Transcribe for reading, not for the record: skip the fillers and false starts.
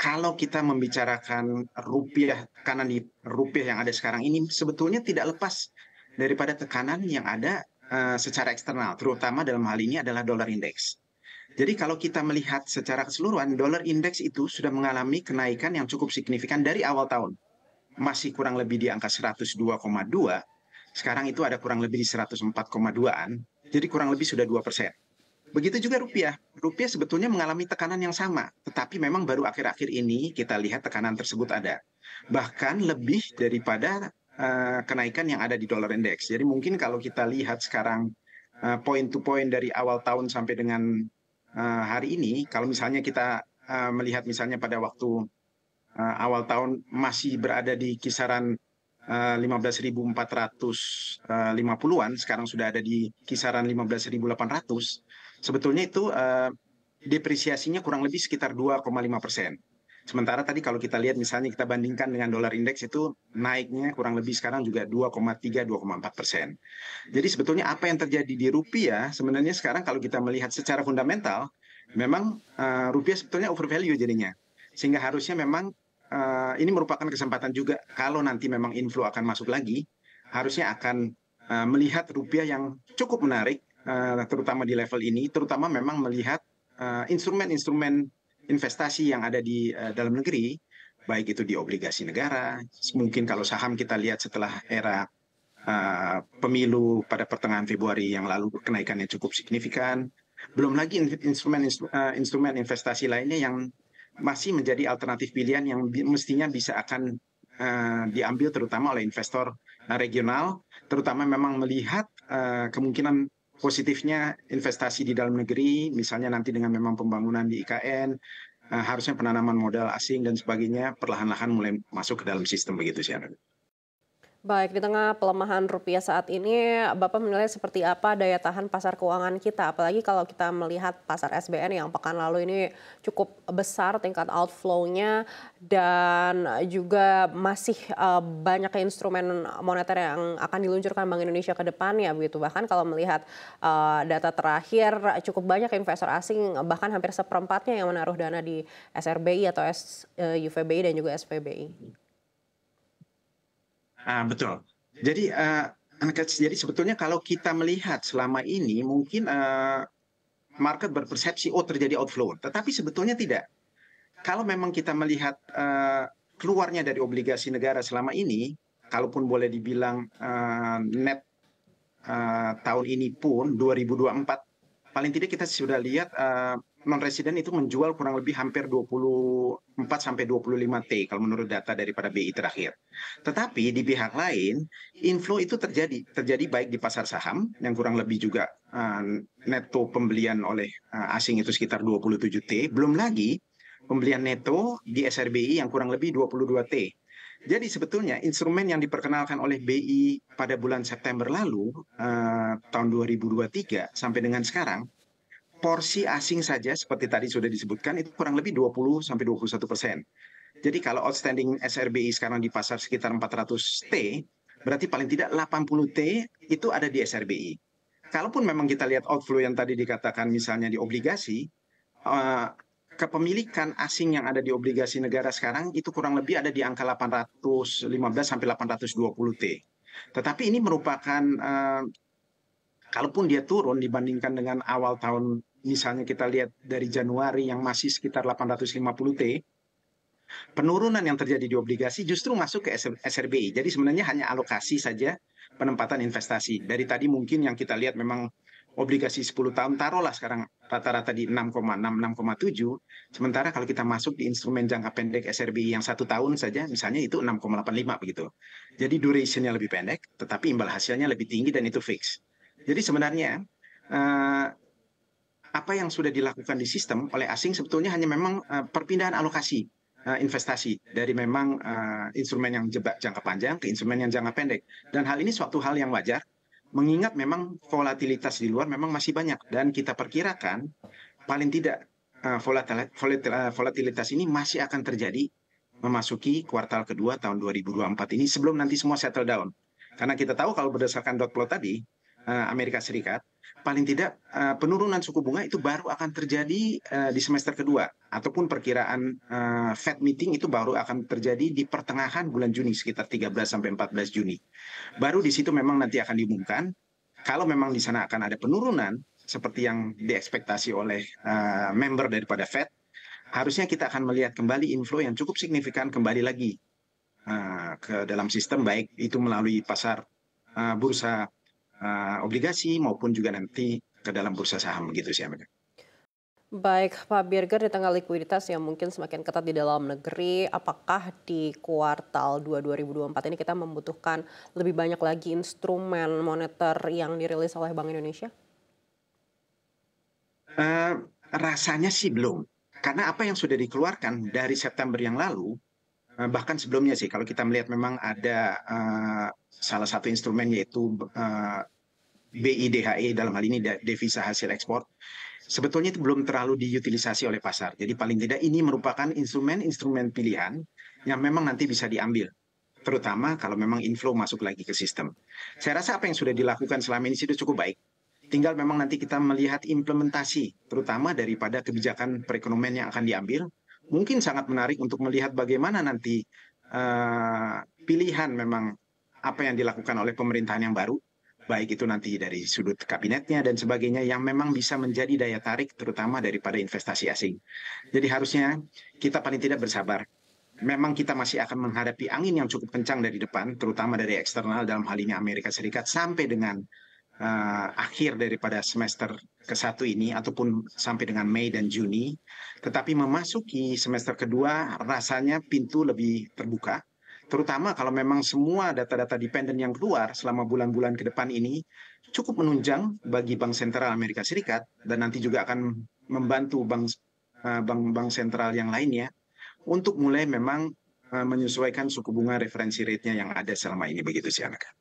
kalau kita membicarakan rupiah, tekanan di rupiah yang ada sekarang ini sebetulnya tidak lepas daripada tekanan yang ada secara eksternal, terutama dalam hal ini adalah dolar indeks. Jadi kalau kita melihat secara keseluruhan, dolar indeks itu sudah mengalami kenaikan yang cukup signifikan dari awal tahun. Masih kurang lebih di angka 102,2, sekarang itu ada kurang lebih di 104,2-an, jadi kurang lebih sudah 2%. Begitu juga rupiah. Rupiah sebetulnya mengalami tekanan yang sama, tetapi memang baru akhir-akhir ini kita lihat tekanan tersebut ada. Bahkan lebih daripada kenaikan yang ada di dolar indeks. Jadi mungkin kalau kita lihat sekarang point to point dari awal tahun sampai dengan hari ini, kalau misalnya kita melihat misalnya pada waktu awal tahun masih berada di kisaran 15.450-an, sekarang sudah ada di kisaran 15.800. Sebetulnya itu depresiasinya kurang lebih sekitar 2,5%. Sementara tadi kalau kita lihat misalnya kita bandingkan dengan dolar indeks itu naiknya kurang lebih sekarang juga 2,3-2,4%. Jadi sebetulnya apa yang terjadi di rupiah sebenarnya sekarang kalau kita melihat secara fundamental, memang rupiah sebetulnya overvalue jadinya. Sehingga harusnya memang ini merupakan kesempatan juga kalau nanti memang inflow akan masuk lagi, harusnya akan melihat rupiah yang cukup menarik, terutama di level ini, terutama memang melihat instrumen-instrumen investasi yang ada di dalam negeri, baik itu di obligasi negara, mungkin kalau saham kita lihat setelah era pemilu pada pertengahan Februari yang lalu kenaikannya cukup signifikan, belum lagi instrumen investasi lainnya yang masih menjadi alternatif pilihan yang mestinya bisa akan diambil terutama oleh investor regional, terutama memang melihat kemungkinan positifnya investasi di dalam negeri, misalnya nanti dengan memang pembangunan di IKN, harusnya penanaman modal asing dan sebagainya perlahan-lahan mulai masuk ke dalam sistem begitu sih. Baik, di tengah pelemahan rupiah saat ini, Bapak menilai seperti apa daya tahan pasar keuangan kita? Apalagi kalau kita melihat pasar SBN yang pekan lalu ini cukup besar tingkat outflow-nya dan juga masih banyak instrumen moneter yang akan diluncurkan Bank Indonesia ke depannya begitu. Bahkan kalau melihat data terakhir cukup banyak investor asing bahkan hampir seperempatnya yang menaruh dana di SRBI atau UVBI dan juga SPBI. Betul. Jadi jadi sebetulnya kalau kita melihat selama ini mungkin market berpersepsi oh terjadi outflow, tetapi sebetulnya tidak. Kalau memang kita melihat keluarnya dari obligasi negara selama ini, kalaupun boleh dibilang net tahun ini pun 2024 paling tidak kita sudah lihat non resident itu menjual kurang lebih hampir 24 sampai 25 T kalau menurut data daripada BI terakhir. Tetapi di pihak lain inflow itu terjadi baik di pasar saham yang kurang lebih juga neto pembelian oleh asing itu sekitar 27 T, belum lagi pembelian neto di SRBI yang kurang lebih 22 T. Jadi sebetulnya instrumen yang diperkenalkan oleh BI pada bulan September lalu, tahun 2023 sampai dengan sekarang, porsi asing saja seperti tadi sudah disebutkan itu kurang lebih 20 sampai 21%. Jadi kalau outstanding SRBI sekarang di pasar sekitar 400 T, berarti paling tidak 80 T itu ada di SRBI. Kalaupun memang kita lihat outflow yang tadi dikatakan misalnya di obligasi, eh, kepemilikan asing yang ada di obligasi negara sekarang itu kurang lebih ada di angka 815 sampai 820 T. Tetapi ini merupakan kalaupun dia turun dibandingkan dengan awal tahun, misalnya kita lihat dari Januari yang masih sekitar 850 T, penurunan yang terjadi di obligasi justru masuk ke SRBI. Jadi sebenarnya hanya alokasi saja penempatan investasi. Dari tadi mungkin yang kita lihat memang obligasi 10 tahun taruhlah sekarang rata-rata di 6,6, 6,7. Sementara kalau kita masuk di instrumen jangka pendek SRBI yang 1 tahun saja, misalnya itu 6,85 begitu. Jadi durationnya lebih pendek, tetapi imbal hasilnya lebih tinggi dan itu fix. Jadi sebenarnya eh, apa yang sudah dilakukan di sistem oleh asing sebetulnya hanya memang perpindahan alokasi investasi dari memang instrumen yang jangka panjang ke instrumen yang jangka pendek. Dan hal ini suatu hal yang wajar, mengingat memang volatilitas di luar memang masih banyak dan kita perkirakan paling tidak volatilitas ini masih akan terjadi memasuki kuartal kedua tahun 2024 ini sebelum nanti semua settle down. Karena kita tahu kalau berdasarkan dot plot tadi, Amerika Serikat paling tidak penurunan suku bunga itu baru akan terjadi di semester kedua, ataupun perkiraan Fed meeting itu baru akan terjadi di pertengahan bulan Juni, sekitar 13 sampai 14 Juni. Baru di situ memang nanti akan diumumkan kalau memang di sana akan ada penurunan seperti yang diekspektasi oleh member daripada Fed, harusnya kita akan melihat kembali inflow yang cukup signifikan kembali lagi ke dalam sistem, baik itu melalui pasar bursa obligasi maupun juga nanti ke dalam bursa saham gitu sih, Amerika. Baik, Pak Birger, di tengah likuiditas yang mungkin semakin ketat di dalam negeri, apakah di kuartal 2 2024 ini kita membutuhkan lebih banyak lagi instrumen moneter yang dirilis oleh Bank Indonesia? Rasanya sih belum, karena apa yang sudah dikeluarkan dari September yang lalu, bahkan sebelumnya sih, kalau kita melihat memang ada salah satu instrumen yaitu BIDHE, dalam hal ini devisa hasil ekspor, sebetulnya itu belum terlalu diutilisasi oleh pasar. Jadi paling tidak ini merupakan instrumen-instrumen pilihan yang memang nanti bisa diambil, terutama kalau memang inflow masuk lagi ke sistem. Saya rasa apa yang sudah dilakukan selama ini sudah cukup baik. Tinggal memang nanti kita melihat implementasi, terutama daripada kebijakan perekonomian yang akan diambil. Mungkin sangat menarik untuk melihat bagaimana nanti pilihan memang apa yang dilakukan oleh pemerintahan yang baru, baik itu nanti dari sudut kabinetnya dan sebagainya, yang memang bisa menjadi daya tarik terutama daripada investasi asing. Jadi harusnya kita paling tidak bersabar. Memang kita masih akan menghadapi angin yang cukup kencang dari depan, terutama dari eksternal, dalam hal ini Amerika Serikat, sampai dengan akhir daripada semester ke-1 ini, ataupun sampai dengan Mei dan Juni. Tetapi memasuki semester kedua rasanya pintu lebih terbuka, terutama kalau memang semua data-data dependen yang keluar selama bulan-bulan ke depan ini cukup menunjang bagi Bank Sentral Amerika Serikat, dan nanti juga akan membantu bank sentral yang lainnya untuk mulai memang menyesuaikan suku bunga referensi rate-nya yang ada selama ini, begitu sih, Anaka.